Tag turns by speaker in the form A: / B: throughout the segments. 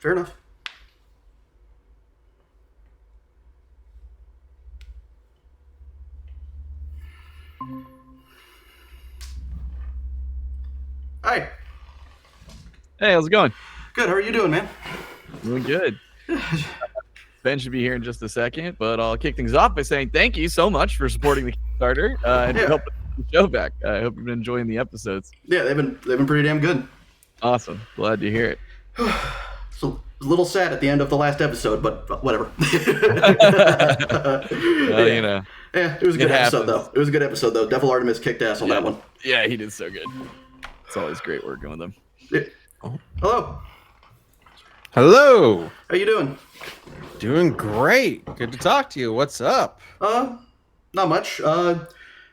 A: fair enough. Hi.
B: Hey, how's it going?
A: Good. How are you doing, man?
B: Doing good. Ben should be here in just a second, but I'll kick things off by saying thank you so much for supporting the Kickstarter and for helping the show back. I hope you've been enjoying the episodes.
A: Yeah, they've been pretty damn good.
B: Awesome. Glad to hear it.
A: So a little sad at the end of the last episode, but whatever.
B: You know.
A: Yeah, it was a good episode, though. It was a good episode, though. Devil Artemis kicked ass on that one.
B: Yeah, he did so good. It's always great working with him.
A: Yeah. Hello.
C: Hello.
A: How you doing?
C: Doing great. Good to talk to you. What's up?
A: Not much.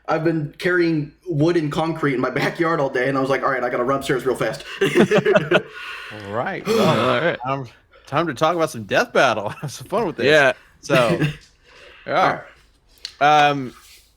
A: I've been carrying wood and concrete in my backyard all day, and I was like, all right, I gotta run upstairs real fast.
C: All right. Well,
B: All right.
C: Time to talk about some death battle. Have some fun with this.
B: Yeah.
C: So, yeah.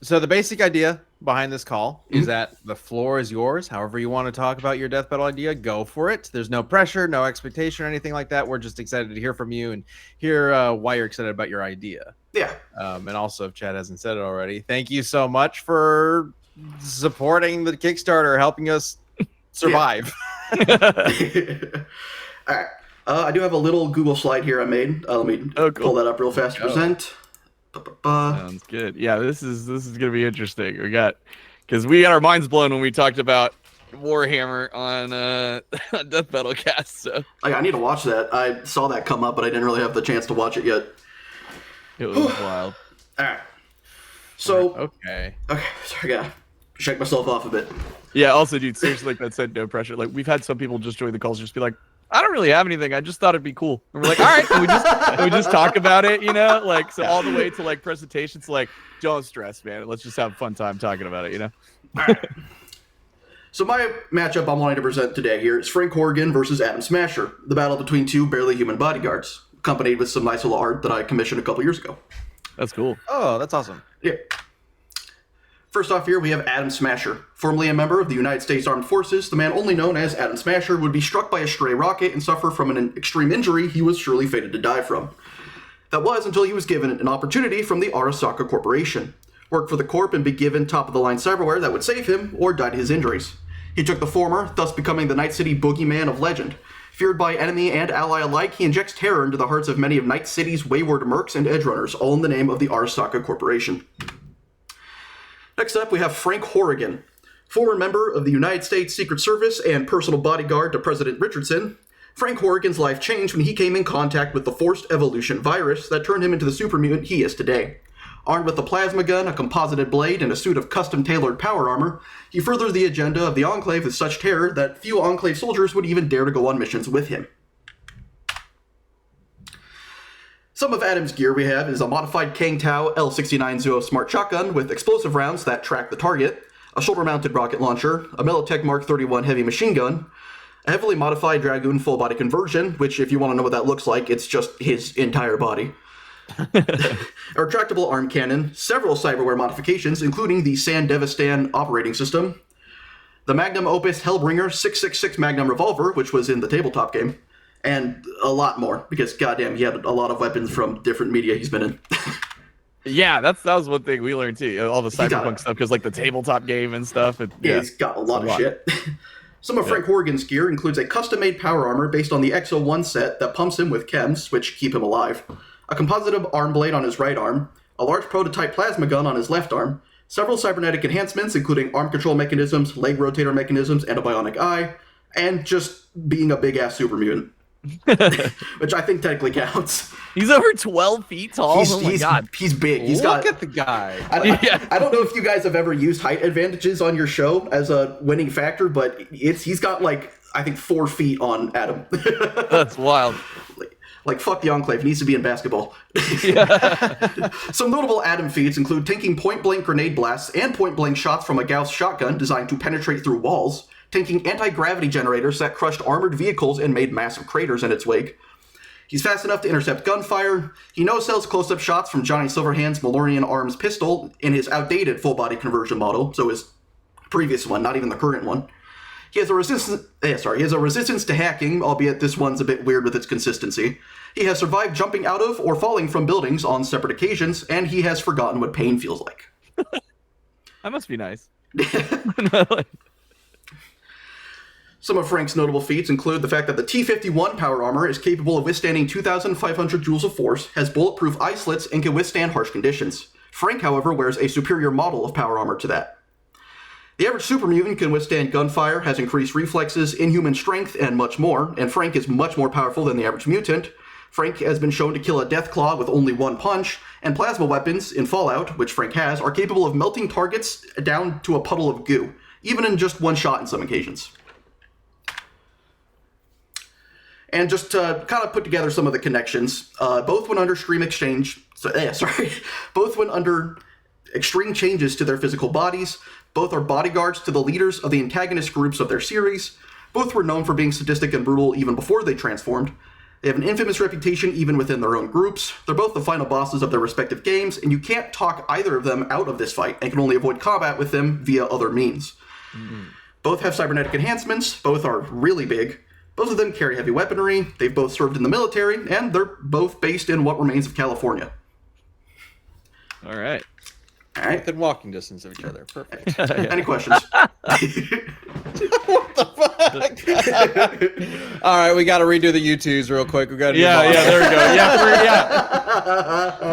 C: So the basic idea behind this call is that the floor is yours. However you want to talk about your death battle idea, go for it. There's no pressure, no expectation or anything like that. We're just excited to hear from you and hear why you're excited about your idea.
A: Yeah.
C: And also, if Chad hasn't said it already, thank you so much for supporting the Kickstarter, helping us survive.
A: All right. I do have a little Google slide here I made. Let me pull that up real fast to present.
B: Sounds good. Yeah, this is gonna be interesting. Because we got our minds blown when we talked about Warhammer on Death Battle Cast. So
A: I need to watch that. I saw that come up, but I didn't really have the chance to watch it yet.
B: it was wild.
A: All right. So
C: Okay.
A: sorry, I gotta shake myself off a bit.
B: Yeah. Also, dude, seriously, like that said, no pressure. Like we've had some people just join the calls, just be like, I don't really have anything. I just thought it'd be cool. And we're like, all right, we just talk about it, you know, like so all the way to like presentations. Like, don't stress, man. Let's just have a fun time talking about it, you know.
A: All right. So my matchup I'm wanting to present today here is Frank Horrigan versus Adam Smasher, the battle between two barely human bodyguards, accompanied with some nice little art that I commissioned a couple years ago.
B: That's cool.
C: Oh, that's awesome.
A: Yeah. First off here, we have Adam Smasher. Formerly a member of the United States Armed Forces, the man only known as Adam Smasher would be struck by a stray rocket and suffer from an extreme injury he was surely fated to die from. That was until he was given an opportunity from the Arasaka Corporation. Work for the Corp and be given top-of-the-line cyberware that would save him, or die to his injuries. He took the former, thus becoming the Night City boogeyman of legend. Feared by enemy and ally alike, he injects terror into the hearts of many of Night City's wayward mercs and edgerunners, all in the name of the Arasaka Corporation. Next up, we have Frank Horrigan. Former member of the United States Secret Service and personal bodyguard to President Richardson, Frank Horrigan's life changed when he came in contact with the forced evolution virus that turned him into the super mutant he is today. Armed with a plasma gun, a composited blade, and a suit of custom-tailored power armor, he furthered the agenda of the Enclave with such terror that few Enclave soldiers would even dare to go on missions with him. Some of Adam's gear we have is a modified Kang Tao L69 smart shotgun with explosive rounds that track the target, a shoulder-mounted rocket launcher, a Militech Mark 31 heavy machine gun, a heavily modified Dragoon full-body conversion, which if you want to know what that looks like, it's just his entire body. A retractable arm cannon, several cyberware modifications, including the Sandevistan operating system, the Magnum Opus Hellbringer 666 Magnum revolver, which was in the tabletop game, and a lot more, because goddamn, he had a lot of weapons from different media he's been in.
B: Yeah, that was one thing we learned too. All the Cyberpunk stuff, because like the tabletop game and stuff.
A: He's got a lot of shit. Some of Frank Horrigan's gear includes a custom-made power armor based on the XO1 set that pumps him with chems, which keep him alive, a compositive arm blade on his right arm, a large prototype plasma gun on his left arm, several cybernetic enhancements including arm control mechanisms, leg rotator mechanisms, and a bionic eye, and just being a big-ass super mutant. Which I think technically counts.
B: He's over 12 feet tall. Oh my god.
A: He's big.
C: Look at the guy.
A: I don't know if you guys have ever used height advantages on your show as a winning factor, but he's got like, I think 4 feet on Adam.
B: That's wild.
A: Like, fuck the Enclave. He needs to be in basketball. Some notable Adam feats include tanking point-blank grenade blasts and point-blank shots from a Gauss shotgun designed to penetrate through walls, tanking anti-gravity generators that crushed armored vehicles and made massive craters in its wake. He's fast enough to intercept gunfire. He no-sells close-up shots from Johnny Silverhand's Malorian Arms pistol in his outdated full-body conversion model, so his previous one, not even the current one. He has a resistance to hacking, albeit this one's a bit weird with its consistency. He has survived jumping out of or falling from buildings on separate occasions, and he has forgotten what pain feels like.
B: That must be nice.
A: Some of Frank's notable feats include the fact that the T-51 power armor is capable of withstanding 2,500 joules of force, has bulletproof eye slits, and can withstand harsh conditions. Frank, however, wears a superior model of power armor to that. The average super mutant can withstand gunfire, has increased reflexes, inhuman strength, and much more, and Frank is much more powerful than the average mutant. Frank has been shown to kill a Deathclaw with only one punch, and plasma weapons in Fallout, which Frank has, are capable of melting targets down to a puddle of goo, even in just one shot in some occasions. And just to kind of put together some of the connections, both went under both went under extreme changes to their physical bodies. Both are bodyguards to the leaders of the antagonist groups of their series. Both were known for being sadistic and brutal even before they transformed. They have an infamous reputation even within their own groups. They're both the final bosses of their respective games, and you can't talk either of them out of this fight, and can only avoid combat with them via other means. Mm-hmm. Both have cybernetic enhancements. Both are really big. Both of them carry heavy weaponry. They've both served in the military, and they're both based in what remains of California.
B: All right.
C: Within walking distance of each other. Perfect.
A: Any questions?
C: What the fuck? All right, we got to redo the U2s real quick. We got to
B: there we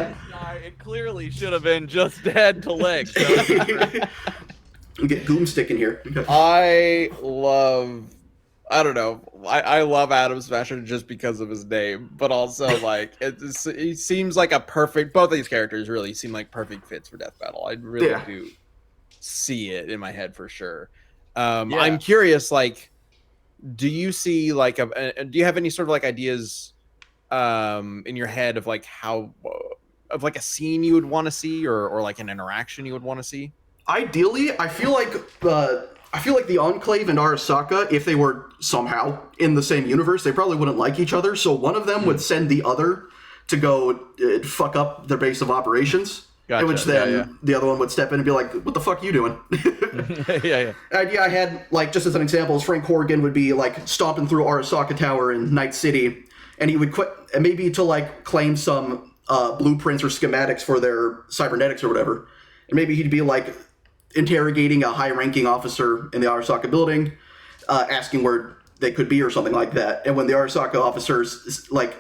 B: go. It clearly should have been just head to leg. So.
A: We get Goomstick in here.
C: I don't know. I love Atom Smasher just because of his name, but also like he seems like a perfect. Both of these characters really seem like perfect fits for Death Battle. I really do see it in my head for sure. I'm curious, like, do you see like do you have any sort of like ideas in your head of like how of like a scene you would want to see or like an interaction you would want to see?
A: Ideally, I feel like the Enclave and Arasaka, if they were somehow in the same universe, they probably wouldn't like each other. So one of them would send the other to go fuck up their base of operations. Gotcha. In which then the other one would step in and be like, "What the fuck are you doing?" Idea I had, like, just as an example, is Frank Horrigan would be like stomping through Arasaka Tower in Night City, and he would quit, and maybe to like claim some blueprints or schematics for their cybernetics or whatever, and maybe he'd be like interrogating a high-ranking officer in the Arasaka building, asking where they could be or something like that. And when the Arasaka officer like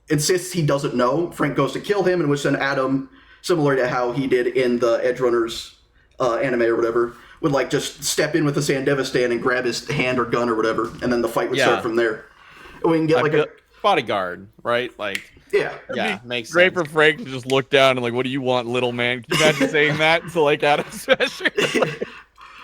A: insists he doesn't know, Frank goes to kill him, in which then Adam, similar to how he did in the Edge Runners anime or whatever, would like just step in with a Sandevistan and grab his hand or gun or whatever, and then the fight would start from there. And we can get like a
C: bodyguard, right? Like makes
B: great
C: sense.
B: for Frank to just look down and like, "What do you want, little man?" Can you imagine saying that to like Adam Smasher?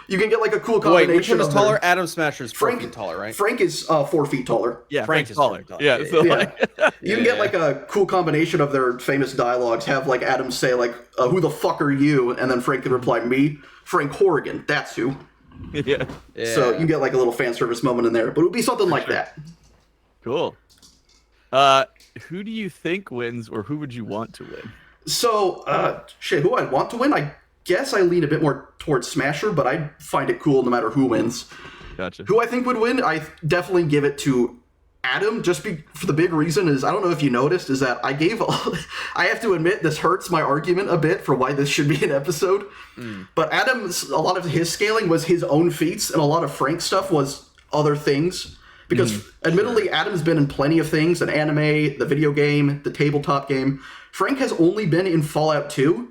A: You can get like a cool combination.
C: Wait, which one is taller? Adam Smasher's 4 feet taller, right?
A: Frank is 4 feet taller.
B: Yeah,
C: Frank is
B: taller.
C: taller.
B: Yeah, so like,
A: you can get like a cool combination of their famous dialogues. Have like Adam say like, "Who the fuck are you?" And then Frank can reply, "Me, Frank Horrigan. That's who."
B: Yeah.
A: So you can get like a little fan service moment in there, but it would be something like that.
B: Cool. Who do you think wins, or who would you want to win?
A: So, who I want to win? I guess I lean a bit more towards Smasher, but I find it cool no matter who wins.
B: Gotcha.
A: Who I think would win? I definitely give it to Adam, for the big reason is, I don't know if you noticed, is that I have to admit this hurts my argument a bit for why this should be an episode. But Adam's, a lot of his scaling was his own feats, and a lot of Frank's stuff was other things. Because admittedly, Adam's been in plenty of things, an anime, the video game, the tabletop game. Frank has only been in Fallout 2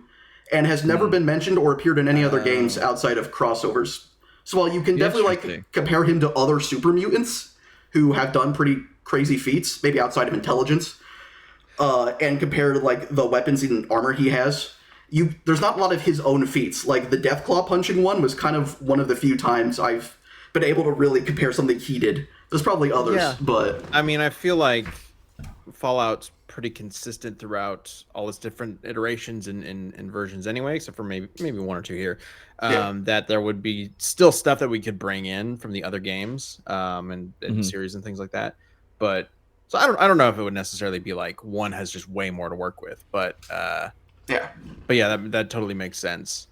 A: and has never been mentioned or appeared in any other games outside of crossovers. So while you can definitely like compare him to other super mutants who have done pretty crazy feats, maybe outside of intelligence, and compare to like the weapons and armor he has, there's not a lot of his own feats. Like the Deathclaw punching one was kind of one of the few times I've been able to really compare something he did. There's probably others, but
C: I mean, I feel like Fallout's pretty consistent throughout all its different iterations and versions anyway, except for maybe one or two here. That there would be still stuff that we could bring in from the other games and series and things like that. But so I don't know if it would necessarily be like one has just way more to work with, but that totally makes sense.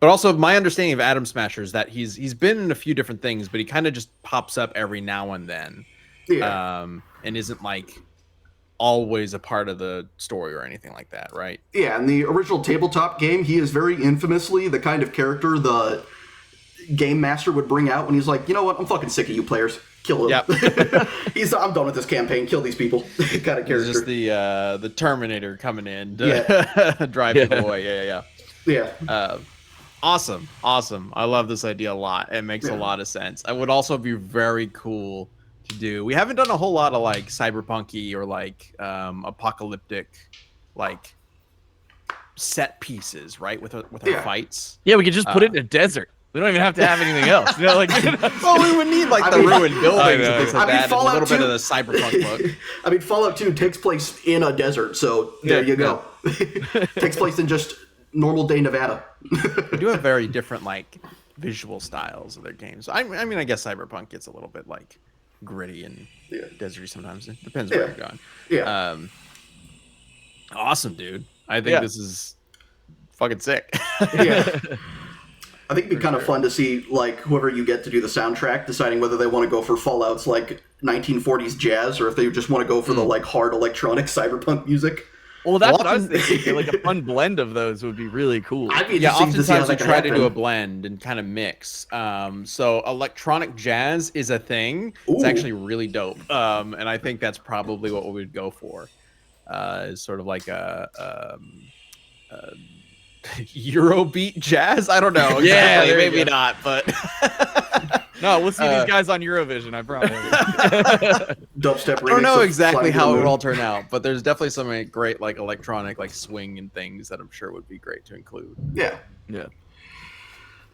C: But also, my understanding of Atom Smasher is that he's been in a few different things, but he kind of just pops up every now and then, and isn't like always a part of the story or anything like that, right?
A: Yeah, in the original tabletop game, he is very infamously the kind of character the game master would bring out when he's like, you know what, I'm fucking sick of you players. Kill them. Yep. I'm done with this campaign. Kill these people. Kind of character.
C: It's just the Terminator coming in to drive people away. Yeah. Awesome. I love this idea a lot. It makes a lot of sense. It would also be very cool to do. We haven't done a whole lot of like cyberpunky or like apocalyptic like set pieces, right? With our fights.
B: Yeah, we could just put it in a desert. We don't even have to have anything else. You know, like,
C: well, we would need like ruined buildings and things like that, and a little bit of the cyberpunk look.
A: I mean, Fallout 2 takes place in a desert, so there you go. Takes place in just normal day Nevada.
C: They do have very different like visual styles of their games. I mean, I guess Cyberpunk gets a little bit like gritty and deserty sometimes. It depends where you're going.
A: Yeah.
C: Awesome, dude. I think this is fucking sick.
A: Yeah. I think it'd be kind of fun to see, like, whoever you get to do the soundtrack deciding whether they want to go for Fallout's, like, 1940s jazz or if they just want to go for the, like, hard electronic cyberpunk music.
B: Well, that's what I was thinking. Like, a fun blend of those would be really cool.
C: Oftentimes we try to do a blend and kind of mix. So electronic jazz is a thing. Ooh. It's actually really dope. And I think that's probably what we would go for. Is sort of like a Eurobeat jazz? I don't know.
B: Exactly.
C: Maybe not, but
B: no, we'll see these guys on Eurovision, I promise.
A: Dubstep.
C: I don't know exactly how it would all turn out, but there's definitely some great like electronic like swing and things that I'm sure would be great to include.
A: Yeah.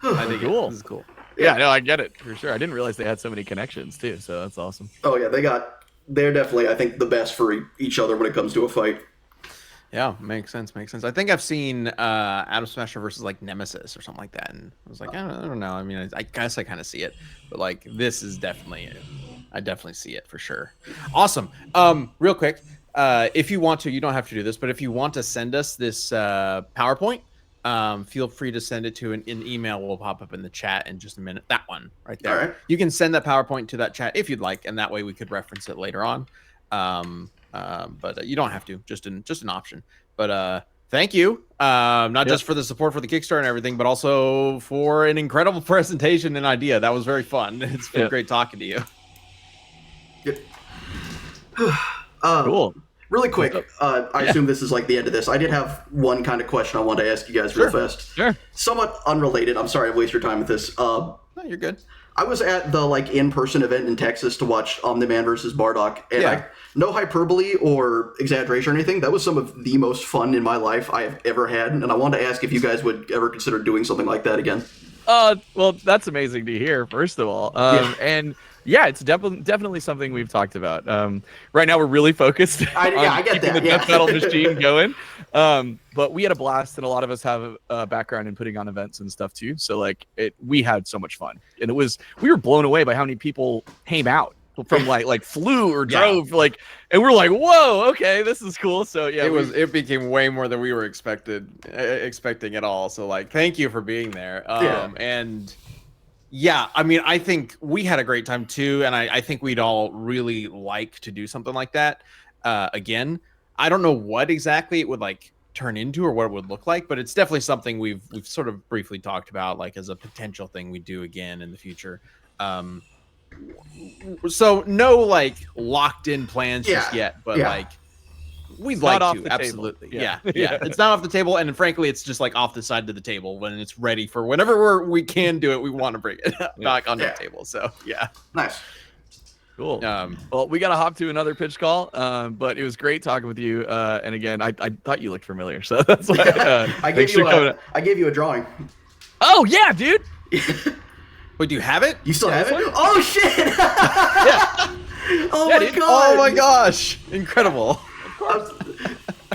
C: I think
B: cool.
C: This is cool.
B: Yeah, no, I get it for sure. I didn't realize they had so many connections too, so that's awesome.
A: Oh yeah, they're definitely, I think, the best for each other when it comes to a fight.
C: Yeah, makes sense. I think I've seen Atom Smasher versus like Nemesis or something like that, and I was like, I don't know. I mean, I guess I kind of see it, but like this is definitely, I definitely see it for sure. Awesome. Real quick, if you want to, you don't have to do this, but if you want to send us this PowerPoint, feel free to send it to an email. Will pop up in the chat in just a minute. That one right there.
A: All right.
C: You can send that PowerPoint to that chat if you'd like, and that way we could reference it later on. But you don't have to, just an option. But thank you, not just for the support for the Kickstarter and everything, but also for an incredible presentation and idea. That was very fun. It's been great talking to you.
A: Yep.
B: Cool.
A: Really quick, I assume this is like the end of this. I did have one kind of question I wanted to ask you guys real fast.
B: Sure.
A: Somewhat unrelated. I'm sorry I waste your time with this.
C: No, you're good.
A: I was at the like in-person event in Texas to watch Omni-Man versus Bardock, and no hyperbole or exaggeration or anything, that was some of the most fun in my life I have ever had, and I wanted to ask if you guys would ever consider doing something like that again.
B: Well, that's amazing to hear, first of all. And yeah, it's definitely something we've talked about. Right now, we're really focused on keeping the death metal machine going. But we had a blast, and a lot of us have a background in putting on events and stuff too. So like, we had so much fun, and we were blown away by how many people came out from like flew or drove and we're like, whoa, okay, this is cool. So yeah,
C: it became way more than we were expecting at all. So like, thank you for being there. And yeah, I mean, I think we had a great time too, and I think we'd all really like to do something like that again. I don't know what exactly it would like turn into or what it would look like, but it's definitely something we've sort of briefly talked about, like as a potential thing we do again in the future. So no like locked in plans just yet, but like we'd like to, absolutely. Yeah. It's not off the table, and frankly, it's just like off the side of the table when it's ready for whenever we can do it. We want to bring it back on the table. So
A: Nice.
B: Cool. Well, we got to hop to another pitch call, but it was great talking with you. And again, I thought you looked familiar, so that's why
A: I gave you a drawing.
B: Oh yeah, dude.
C: Wait, do you have it?
A: You still have it? Oh shit! Oh my god!
C: Oh my gosh! Incredible.
B: Of course.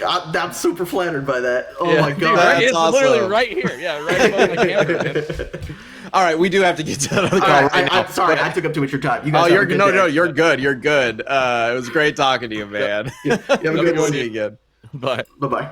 A: I'm super flattered by that. Oh my god!
B: It's awesome. Literally right here. Yeah, right above my camera.
C: All right, we do have to get to another call right now.
A: I'm sorry, I took up too much of your time. You guys
C: you're good. You're good. It was great talking to you, man.
A: Have a good one.
B: See you again. Bye.
A: Bye.